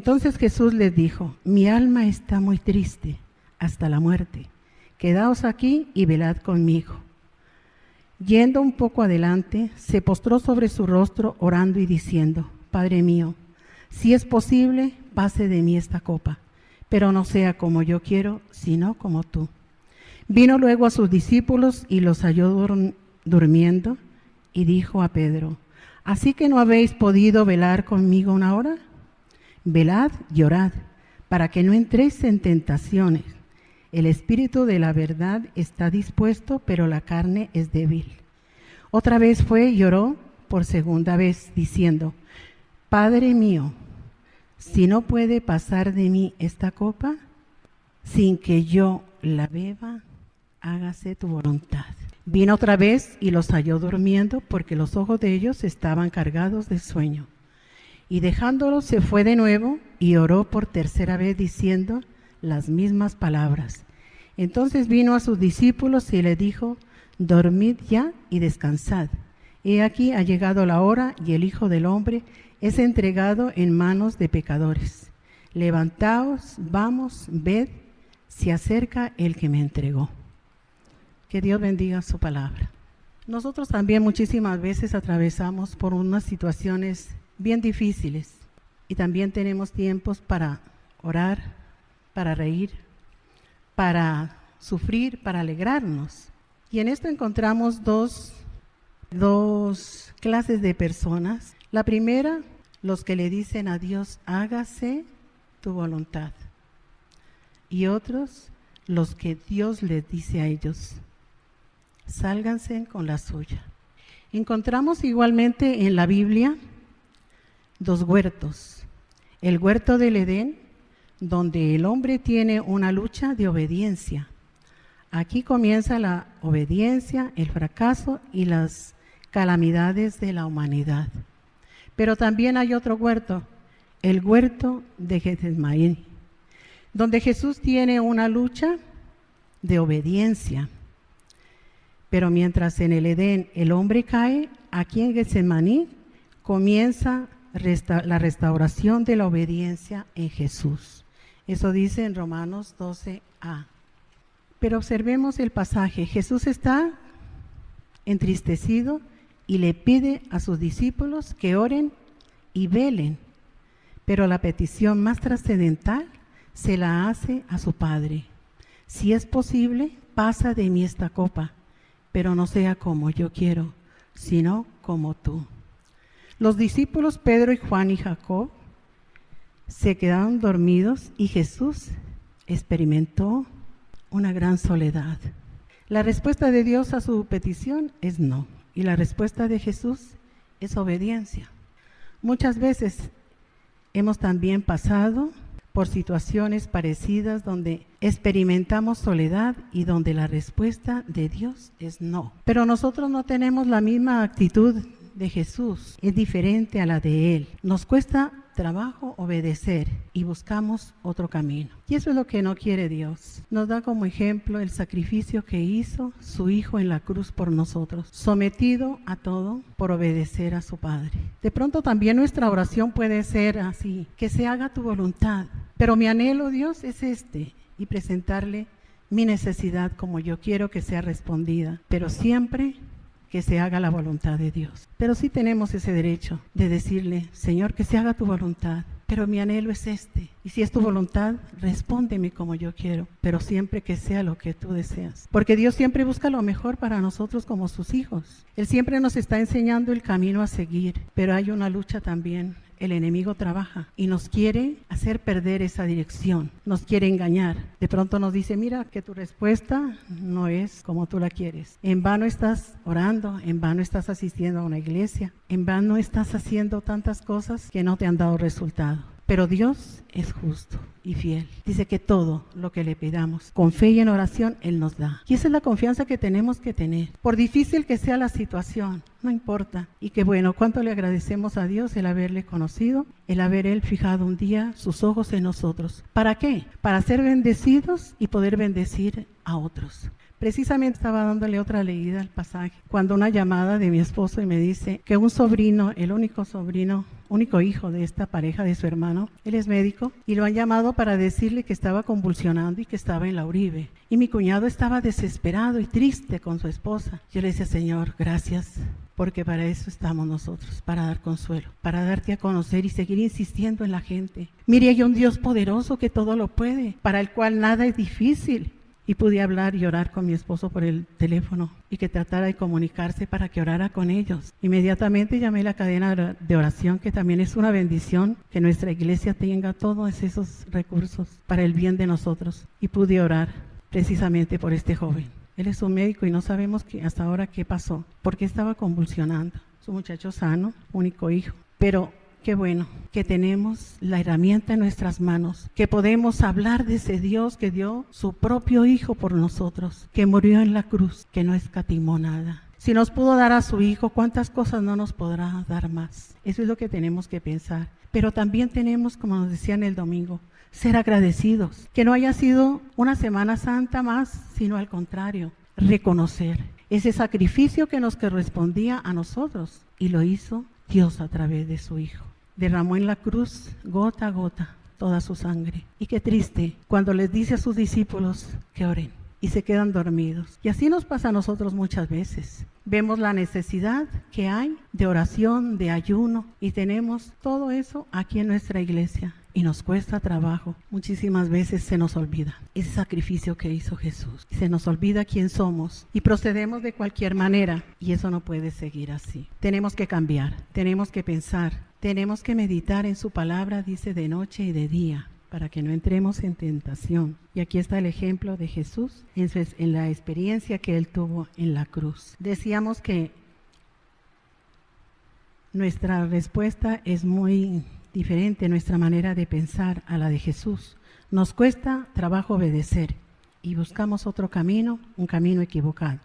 Entonces Jesús les dijo: mi alma está muy triste hasta la muerte. Quedaos aquí y velad conmigo. Yendo un poco adelante, se postró sobre su rostro orando y diciendo: Padre mío, si es posible, pase de mí esta copa, pero no sea como yo quiero, sino como tú. Vino luego a sus discípulos y los halló durmiendo, y dijo a Pedro: ¿así que no habéis podido velar conmigo una hora? Velad y orad, para que no entréis en tentaciones. El espíritu de la verdad está dispuesto, pero la carne es débil. Otra vez fue y oró por segunda vez, diciendo: Padre mío, si no puede pasar de mí esta copa, sin que yo la beba, hágase tu voluntad. Vino otra vez y los halló durmiendo, porque los ojos de ellos estaban cargados de sueño. Y dejándolos se fue de nuevo y oró por tercera vez, diciendo las mismas palabras. Entonces vino a sus discípulos y les dijo: dormid ya y descansad. He aquí ha llegado la hora y el Hijo del Hombre es entregado en manos de pecadores. Levantaos, vamos, ved, se acerca el que me entregó. Que Dios bendiga su palabra. Nosotros también muchísimas veces atravesamos por unas situaciones bien difíciles y también tenemos tiempos para orar, para reír, para sufrir, para alegrarnos. Y en esto encontramos dos clases de personas. La primera, los que le dicen a Dios: hágase tu voluntad. Y otros, los que Dios les dice a ellos: sálganse con la suya. Encontramos igualmente en la Biblia dos huertos. El huerto del Edén, donde el hombre tiene una lucha de obediencia. Aquí comienza la obediencia, el fracaso y las calamidades de la humanidad. Pero también hay otro huerto, el huerto de Getsemaní, donde Jesús tiene una lucha de obediencia. Pero mientras en el Edén el hombre cae, aquí en Getsemaní comienza la restauración de la obediencia en Jesús. Eso dice en Romanos 12a. Pero observemos el pasaje. Jesús está entristecido y le pide a sus discípulos que oren y velen. Pero la petición más trascendental se la hace a su Padre. Si es posible, pasa de mí esta copa, pero no sea como yo quiero, sino como tú. Los discípulos Pedro y Juan y Jacob se quedaron dormidos y Jesús experimentó una gran soledad. La respuesta de Dios a su petición es no, y la respuesta de Jesús es obediencia. Muchas veces hemos también pasado por situaciones parecidas donde experimentamos soledad y donde la respuesta de Dios es no. Pero nosotros no tenemos la misma actitud de Jesús, es diferente a la de Él. Nos cuesta trabajo obedecer y buscamos otro camino. Y eso es lo que no quiere Dios. Nos da como ejemplo el sacrificio que hizo su Hijo en la cruz por nosotros, sometido a todo por obedecer a su Padre. De pronto también nuestra oración puede ser así: que se haga tu voluntad. Pero mi anhelo, Dios, es y presentarle mi necesidad como yo quiero que sea respondida, pero siempre que se haga la voluntad de Dios. Pero sí tenemos ese derecho de decirle: Señor, que se haga tu voluntad, pero mi anhelo es y si es tu voluntad, respóndeme como yo quiero, pero siempre que sea lo que tú deseas. Porque Dios siempre busca lo mejor para nosotros como sus hijos. Él siempre nos está enseñando el camino a seguir, pero hay una lucha también. El enemigo trabaja y nos quiere hacer perder esa dirección, nos quiere engañar. De pronto nos dice: mira que tu respuesta no es como tú la quieres. En vano estás orando, en vano estás asistiendo a una iglesia, en vano estás haciendo tantas cosas que no te han dado resultado. Pero Dios es justo y fiel. Dice que todo lo que le pidamos con fe y en oración, Él nos da. Y esa es la confianza que tenemos que tener. Por difícil que sea la situación, no importa. Y que bueno, cuánto le agradecemos a Dios el haberle conocido, el haber Él fijado un día sus ojos en nosotros. ¿Para qué? Para ser bendecidos y poder bendecir a otros. Precisamente estaba dándole otra leída al pasaje, cuando una llamada de mi esposo y me dice que un sobrino, el único hijo de esta pareja de su hermano, él es médico, y lo han llamado para decirle que estaba convulsionando y que estaba en la Uribe. Y mi cuñado estaba desesperado y triste con su esposa. Yo le decía, Señor, gracias, porque para eso estamos nosotros, para dar consuelo, para darte a conocer y seguir insistiendo en la gente. Mire, hay un Dios poderoso que todo lo puede, para el cual nada es difícil. Y pude hablar y orar con mi esposo por el teléfono y que tratara de comunicarse para que orara con ellos. Inmediatamente llamé a la cadena de oración, que también es una bendición que nuestra iglesia tenga todos esos recursos para el bien de nosotros. Y pude orar precisamente por este joven. Él es un médico y no sabemos hasta ahora qué pasó, porque estaba convulsionando. Es un muchacho sano, único hijo, pero qué bueno que tenemos la herramienta en nuestras manos, que podemos hablar de ese Dios que dio su propio Hijo por nosotros, que murió en la cruz, que no escatimó nada. Si nos pudo dar a su Hijo, ¿cuántas cosas no nos podrá dar más? Eso es lo que tenemos que pensar. Pero también tenemos, como nos decían el domingo, ser agradecidos, que no haya sido una Semana Santa más, sino al contrario, reconocer ese sacrificio que nos correspondía a nosotros, y lo hizo Dios a través de su Hijo. Derramó en la cruz, gota a gota, toda su sangre. Y qué triste cuando les dice a sus discípulos que oren y se quedan dormidos. Y así nos pasa a nosotros muchas veces. Vemos la necesidad que hay de oración, de ayuno, y tenemos todo eso aquí en nuestra iglesia. Y nos cuesta trabajo. Muchísimas veces se nos olvida ese sacrificio que hizo Jesús. Se nos olvida quién somos y procedemos de cualquier manera. Y eso no puede seguir así. Tenemos que cambiar, tenemos que pensar, tenemos que meditar en su palabra, dice, de noche y de día, para que no entremos en tentación. Y aquí está el ejemplo de Jesús en la experiencia que Él tuvo en la cruz. Decíamos que nuestra respuesta es muy diferente, nuestra manera de pensar a la de Jesús. Nos cuesta trabajo obedecer y buscamos otro camino, un camino equivocado.